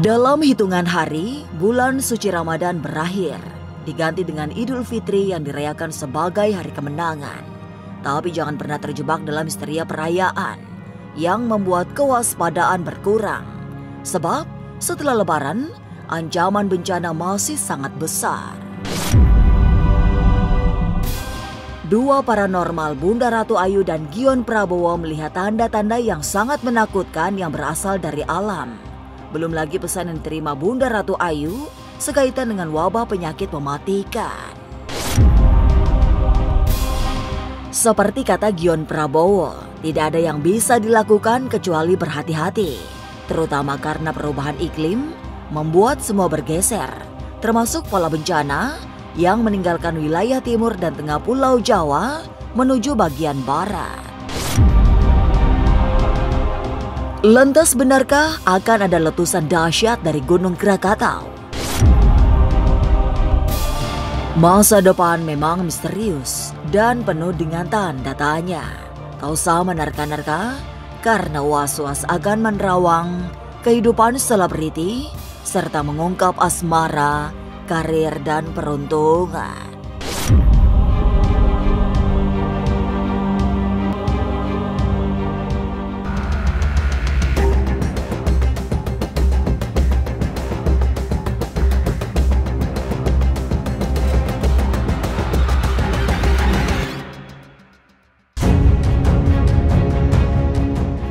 Dalam hitungan hari, bulan suci Ramadan berakhir, diganti dengan Idul Fitri yang dirayakan sebagai hari kemenangan. Tapi jangan pernah terjebak dalam histeria perayaan yang membuat kewaspadaan berkurang. Sebab setelah Lebaran, ancaman bencana masih sangat besar. Dua paranormal Bunda Ratu Ayu dan Gion Prabowo melihat tanda-tanda yang sangat menakutkan yang berasal dari alam. Belum lagi pesan yang diterima Bunda Ratu Ayu sekaitan dengan wabah penyakit mematikan. Seperti kata Gion Prabowo, tidak ada yang bisa dilakukan kecuali berhati-hati. Terutama karena perubahan iklim membuat semua bergeser, termasuk pola bencana yang meninggalkan wilayah timur dan tengah Pulau Jawa menuju bagian barat. Lantas benarkah akan ada letusan dahsyat dari Gunung Krakatau? Masa depan memang misterius dan penuh dengan tanda tanya. Tak usah menerka-nerka karena was-was akan menerawang kehidupan selebriti serta mengungkap asmara, karir dan peruntungan.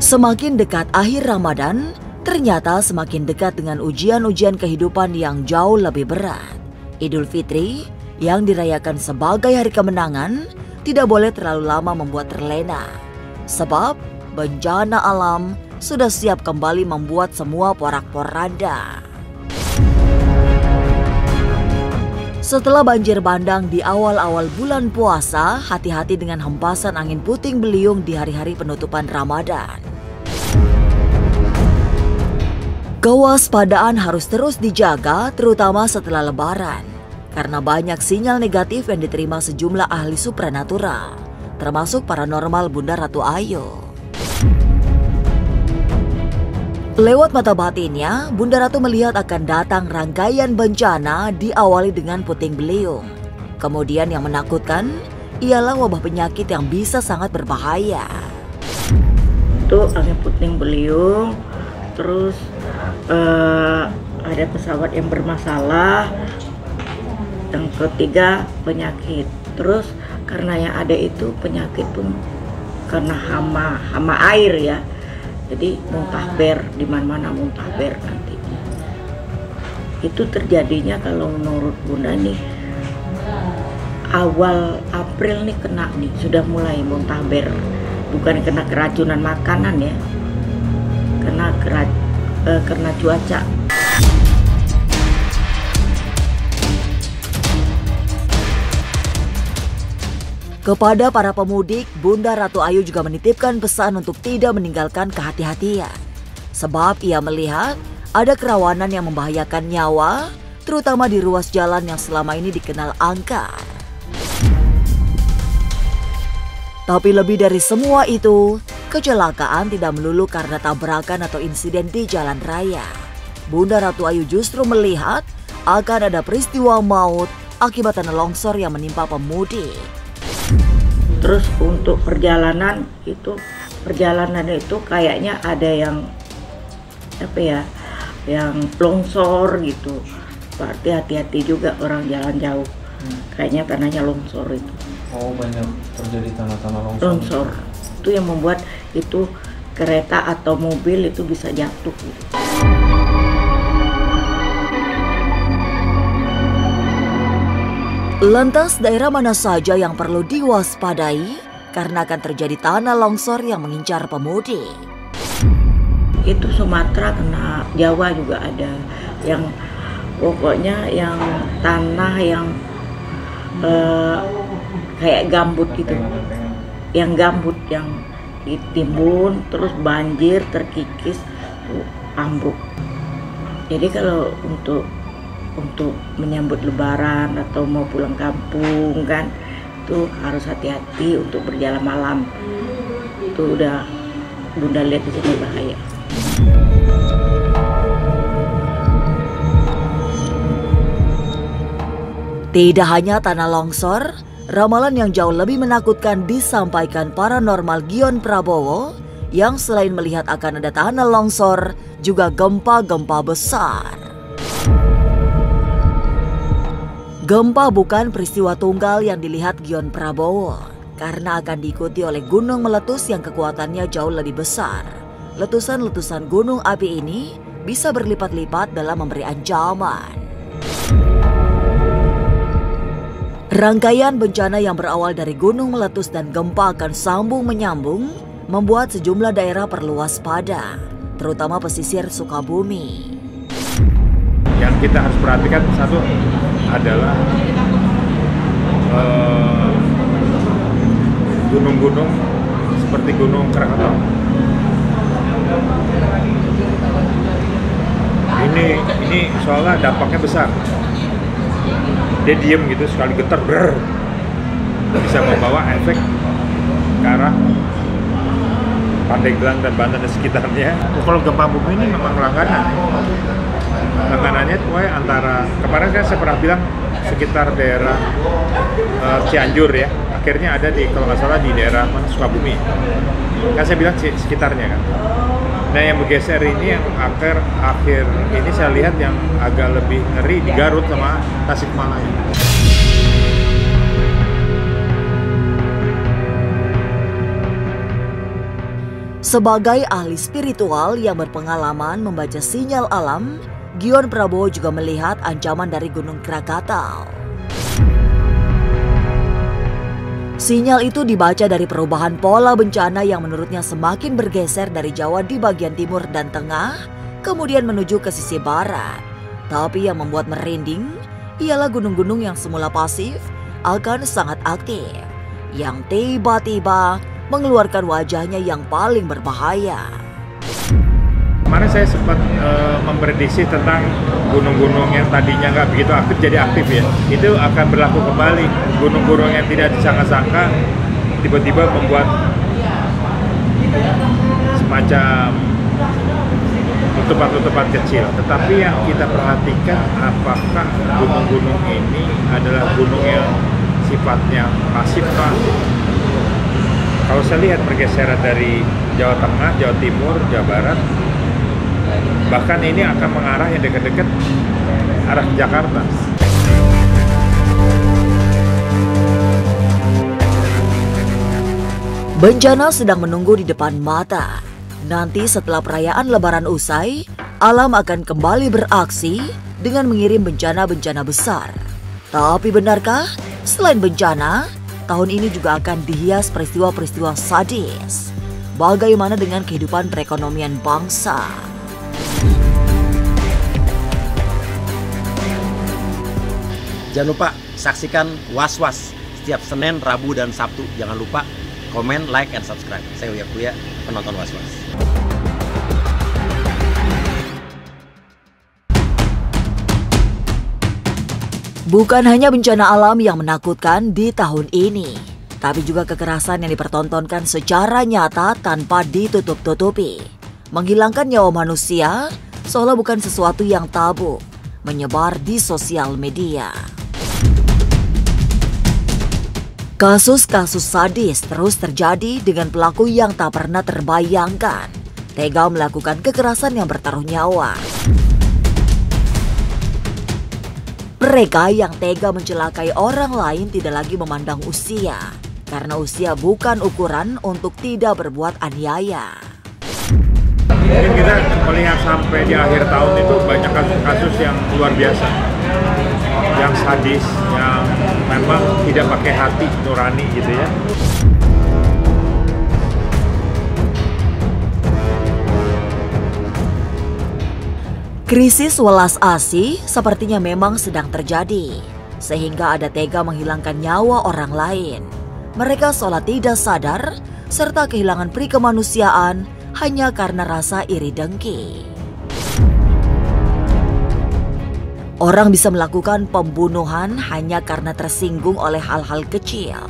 Semakin dekat akhir Ramadan, ternyata semakin dekat dengan ujian-ujian kehidupan yang jauh lebih berat. Idul Fitri yang dirayakan sebagai hari kemenangan tidak boleh terlalu lama membuat terlena. Sebab bencana alam sudah siap kembali membuat semua porak-poranda. Setelah banjir bandang di awal-awal bulan puasa, hati-hati dengan hempasan angin puting beliung di hari-hari penutupan Ramadan. Kewaspadaan harus terus dijaga, terutama setelah Lebaran, karena banyak sinyal negatif yang diterima sejumlah ahli supranatural, termasuk paranormal Bunda Ratu Ayu. Lewat mata batinnya, Bunda Ratu melihat akan datang rangkaian bencana diawali dengan puting beliung. Kemudian yang menakutkan ialah wabah penyakit yang bisa sangat berbahaya. Itu angin puting beliung, terus ada pesawat yang bermasalah, yang ketiga penyakit. Terus karena yang ada itu penyakit pun karena hama air ya, jadi muntahber, di mana-mana muntahber nanti. Itu terjadinya kalau menurut Bunda nih awal April nih kena nih, sudah mulai muntahber, bukan kena keracunan makanan ya, karena cuaca. Kepada para pemudik, Bunda Ratu Ayu juga menitipkan pesan untuk tidak meninggalkan kehati-hatian. Sebab ia melihat ada kerawanan yang membahayakan nyawa, terutama di ruas jalan yang selama ini dikenal angker. Tapi lebih dari semua itu, kecelakaan tidak melulu karena tabrakan atau insiden di jalan raya. Bunda Ratu Ayu justru melihat akan ada peristiwa maut akibat tanah longsor yang menimpa pemudik. Terus untuk perjalanan itu kayaknya ada yang yang longsor gitu. Berarti hati-hati juga orang jalan jauh. Kayaknya tanahnya longsor itu. Oh, banyak terjadi tanah-tanah longsor. Itu yang membuat itu kereta atau mobil itu bisa jatuh gitu. Lantas daerah mana saja yang perlu diwaspadai karena akan terjadi tanah longsor yang mengincar pemudik? Itu Sumatera, kena Jawa juga ada, yang pokoknya yang tanah yang kayak gambut gitu, yang gambut yang ditimbun terus banjir terkikis tuh ambruk. Jadi kalau untuk menyambut Lebaran atau mau pulang kampung kan, itu harus hati-hati untuk berjalan malam. Itu udah Bunda lihat di sini bahaya. Tidak hanya tanah longsor, ramalan yang jauh lebih menakutkan disampaikan paranormal Gion Prabowo yang selain melihat akan ada tanah longsor, juga gempa-gempa besar. Gempa bukan peristiwa tunggal yang dilihat Gion Prabowo, karena akan diikuti oleh gunung meletus yang kekuatannya jauh lebih besar. Letusan-letusan gunung api ini bisa berlipat-lipat dalam memberi ancaman. Rangkaian bencana yang berawal dari gunung meletus dan gempa akan sambung menyambung, membuat sejumlah daerah perlu waspada, terutama pesisir Sukabumi. Yang kita harus perhatikan satu adalah gunung-gunung seperti Gunung Krakatau. Ini soalnya dampaknya besar. Dia diem gitu, sekali getar bisa membawa efek ke arah Pandeglang dan Banten dan sekitarnya. Kalau gempa bumi ini memang langganan. Langganannya tuh antara, kemarin kan saya pernah bilang sekitar daerah Cianjur ya. Akhirnya ada di, kalau nggak salah di daerah mana, Sukabumi. Kan saya bilang sekitarnya kan. Nah yang bergeser ini yang akhir ini saya lihat yang agak lebih ngeri di Garut sama Tasikmalaya. Sebagai ahli spiritual yang berpengalaman membaca sinyal alam, Gion Prabowo juga melihat ancaman dari Gunung Krakatau. Sinyal itu dibaca dari perubahan pola bencana yang menurutnya semakin bergeser dari Jawa di bagian timur dan tengah, kemudian menuju ke sisi barat. Tapi yang membuat merinding ialah gunung-gunung yang semula pasif akan sangat aktif, yang tiba-tiba mengeluarkan wajahnya yang paling berbahaya. Kemarin saya sempat memprediksi tentang gunung-gunung yang tadinya nggak begitu aktif jadi aktif ya. Itu akan berlaku kembali. Gunung-gunung yang tidak disangka-sangka tiba-tiba membuat semacam letupan-letupan kecil. Tetapi yang kita perhatikan apakah gunung-gunung ini adalah gunung yang sifatnya pasif Pak? Kalau saya lihat pergeseran dari Jawa Tengah, Jawa Timur, Jawa Barat, bahkan ini akan mengarah yang dekat-dekat arah Jakarta. Bencana sedang menunggu di depan mata. Nanti setelah perayaan Lebaran usai, alam akan kembali beraksi dengan mengirim bencana-bencana besar. Tapi benarkah selain bencana, tahun ini juga akan dihias peristiwa-peristiwa sadis? Bagaimana dengan kehidupan perekonomian bangsa? Jangan lupa saksikan Was-Was setiap Senin, Rabu, dan Sabtu. Jangan lupa komen, like, and subscribe. Saya Uya Kuya, penonton Was-Was. Bukan hanya bencana alam yang menakutkan di tahun ini, tapi juga kekerasan yang dipertontonkan secara nyata tanpa ditutup-tutupi. Menghilangkan nyawa manusia seolah bukan sesuatu yang tabu, menyebar di sosial media. Kasus-kasus sadis terus terjadi dengan pelaku yang tak pernah terbayangkan, tega melakukan kekerasan yang bertaruh nyawa. Mereka yang tega mencelakai orang lain tidak lagi memandang usia, karena usia bukan ukuran untuk tidak berbuat aniaya. Mungkin kita melihat sampai di akhir tahun itu banyak kasus-kasus yang luar biasa, yang sadis, yang memang tidak pakai hati nurani gitu ya. Krisis welas asih sepertinya memang sedang terjadi, sehingga ada tega menghilangkan nyawa orang lain. Mereka seolah tidak sadar, serta kehilangan peri kemanusiaan hanya karena rasa iri dengki. Orang bisa melakukan pembunuhan hanya karena tersinggung oleh hal-hal kecil.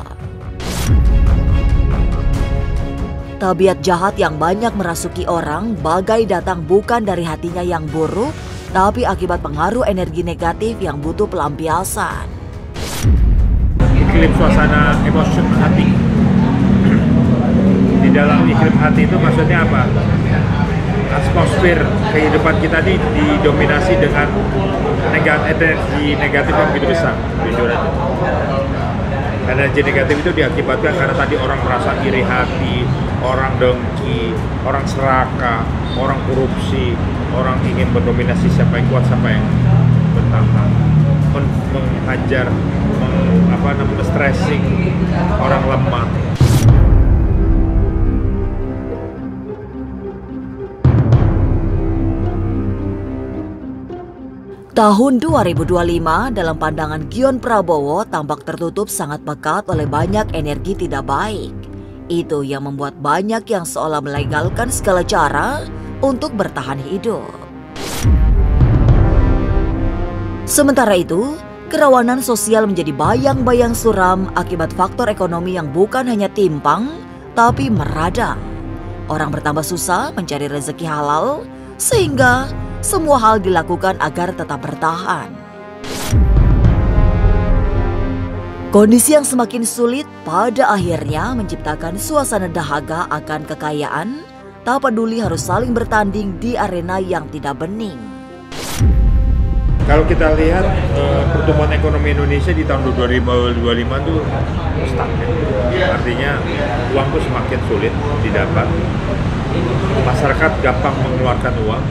Tabiat jahat yang banyak merasuki orang bagai datang bukan dari hatinya yang buruk, tapi akibat pengaruh energi negatif yang butuh pelampiasan. iklim suasana emosi hati. Di dalam iklim hati itu maksudnya apa? Atmosfer kehidupan kita ini didominasi dengan energi negatif yang begitu besar, jujur aja. Energi negatif itu diakibatkan karena tadi orang merasa iri hati, orang dengki, orang serakah, orang korupsi, orang ingin mendominasi siapa yang kuat, siapa yang bertahan, menghajar, stressing orang lemah. Tahun 2025 dalam pandangan Gion Prabowo tampak tertutup sangat pekat oleh banyak energi tidak baik. Itu yang membuat banyak yang seolah melegalkan segala cara untuk bertahan hidup. Sementara itu, kerawanan sosial menjadi bayang-bayang suram akibat faktor ekonomi yang bukan hanya timpang, tapi meradang. Orang bertambah susah mencari rezeki halal, sehingga semua hal dilakukan agar tetap bertahan. Kondisi yang semakin sulit pada akhirnya menciptakan suasana dahaga akan kekayaan, tak peduli harus saling bertanding di arena yang tidak bening. Kalau kita lihat pertumbuhan ekonomi Indonesia di tahun 2025 itu stuck ya. Artinya uang itu semakin sulit didapat. Masyarakat gampang mengeluarkan uang.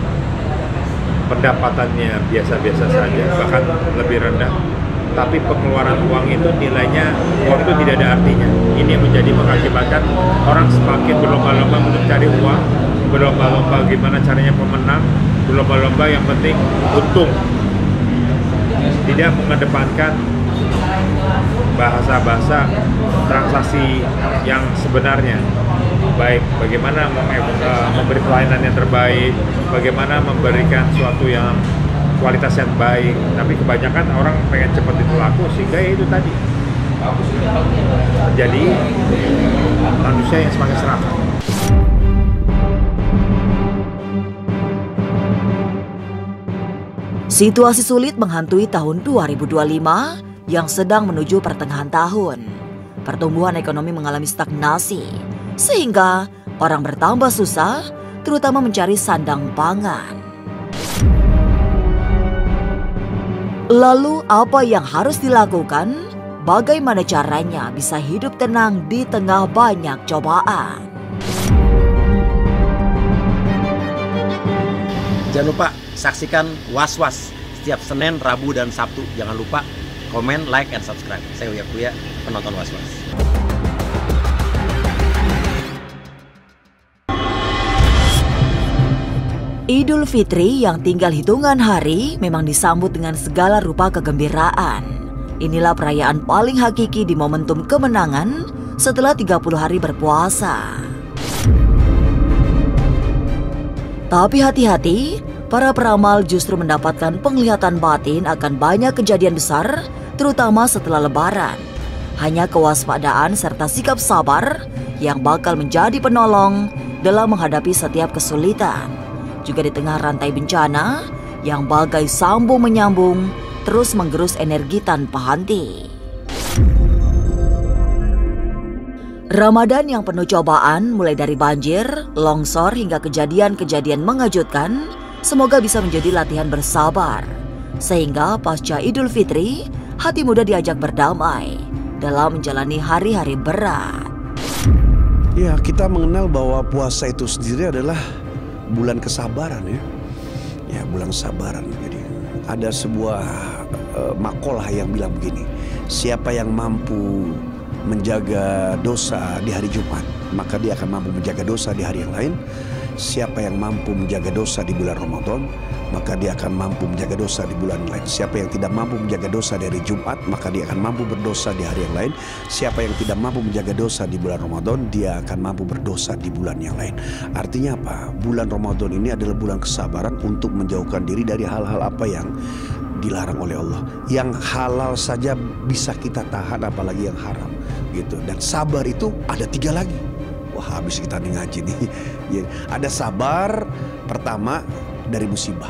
Pendapatannya biasa-biasa saja, bahkan lebih rendah. Tapi pengeluaran uang itu nilainya, uang itu tidak ada artinya. Ini menjadi mengakibatkan orang semakin berlomba-lomba untuk cari uang, berlomba-lomba gimana caranya pemenang, berlomba-lomba yang penting untung. Tidak mengedepankan bahasa-bahasa transaksi yang sebenarnya. Baik, bagaimana memberi pelayanan yang terbaik, bagaimana memberikan suatu yang kualitas yang baik. Tapi kebanyakan orang pengen cepat itu laku, sehingga ya itu tadi jadi manusia yang semakin serakah. Situasi sulit menghantui tahun 2025 yang sedang menuju pertengahan tahun. Pertumbuhan ekonomi mengalami stagnasi, sehingga orang bertambah susah, terutama mencari sandang pangan. Lalu apa yang harus dilakukan? Bagaimana caranya bisa hidup tenang di tengah banyak cobaan? Jangan lupa saksikan Was-Was setiap Senin, Rabu, dan Sabtu. Jangan lupa komen, like, and subscribe. Saya Uya Kuya, penonton Was-Was. Idul Fitri yang tinggal hitungan hari memang disambut dengan segala rupa kegembiraan. Inilah perayaan paling hakiki di momentum kemenangan setelah 30 hari berpuasa. Tapi hati-hati, para peramal justru mendapatkan penglihatan batin akan banyak kejadian besar, terutama setelah Lebaran. Hanya kewaspadaan serta sikap sabar yang bakal menjadi penolong dalam menghadapi setiap kesulitan. Juga di tengah rantai bencana yang bagai sambung menyambung terus menggerus energi tanpa henti. Ramadan yang penuh cobaan mulai dari banjir, longsor hingga kejadian-kejadian mengejutkan, semoga bisa menjadi latihan bersabar. Sehingga pasca Idul Fitri, hati muda diajak berdamai dalam menjalani hari-hari berat. Ya, kita mengenal bahwa puasa itu sendiri adalah bulan kesabaran ya. Ya, bulan kesabaran. Jadi ada sebuah makalah yang bilang begini, siapa yang mampu menjaga dosa di hari Jumat, maka dia akan mampu menjaga dosa di hari yang lain. Siapa yang mampu menjaga dosa di bulan Ramadan, maka dia akan mampu menjaga dosa di bulan lain. Siapa yang tidak mampu menjaga dosa dari Jumat, maka dia akan mampu berdosa di hari yang lain. Siapa yang tidak mampu menjaga dosa di bulan Ramadan, dia akan mampu berdosa di bulan yang lain. Artinya apa? Bulan Ramadan ini adalah bulan kesabaran untuk menjauhkan diri dari hal-hal apa yang dilarang oleh Allah. Yang halal saja bisa kita tahan, apalagi yang haram gitu. Dan sabar itu ada 3 lagi. Wah, habis kita ngaji nih. Ya, ada sabar pertama dari musibah.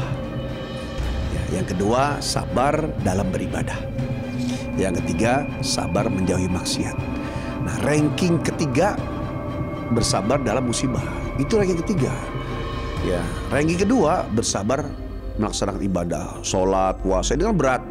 Ya, yang kedua sabar dalam beribadah. Yang ketiga, sabar menjauhi maksiat. Nah, ranking ketiga, bersabar dalam musibah. Itu ranking ketiga. Ya, ranking kedua, bersabar melaksanakan ibadah, sholat, puasa. Ini kan berat.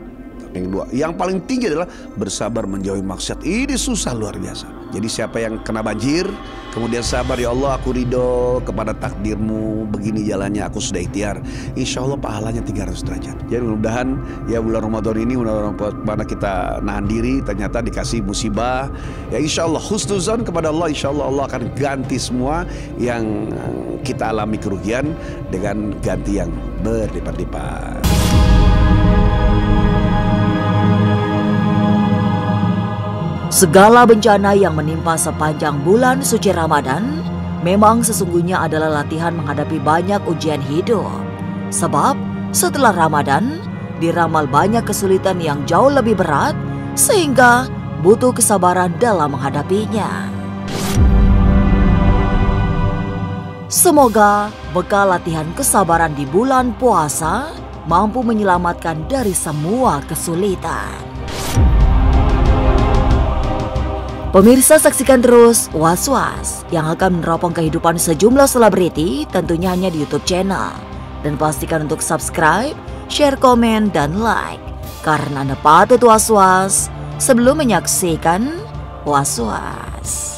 Ranking kedua. Yang paling tinggi adalah bersabar menjauhi maksiat. Ini susah luar biasa. Jadi siapa yang kena banjir, kemudian sabar, ya Allah aku ridho kepada takdirmu, begini jalannya, aku sudah ikhtiar, insya Allah pahalanya 300 derajat. Jadi mudah-mudahan ya bulan Ramadan ini, mudah-mudahan kita nahan diri, ternyata dikasih musibah, ya insya Allah husnuzon kepada Allah, insya Allah Allah akan ganti semua yang kita alami kerugian dengan ganti yang berlipat-lipat. Segala bencana yang menimpa sepanjang bulan suci Ramadan memang sesungguhnya adalah latihan menghadapi banyak ujian hidup. Sebab setelah Ramadan diramal banyak kesulitan yang jauh lebih berat sehingga butuh kesabaran dalam menghadapinya. Semoga bekal latihan kesabaran di bulan puasa mampu menyelamatkan dari semua kesulitan. Pemirsa, saksikan terus Was-Was yang akan meneropong kehidupan sejumlah selebriti tentunya hanya di YouTube channel. Dan pastikan untuk subscribe, share, komen, dan like. Karena Anda patut was-was sebelum menyaksikan Was-Was.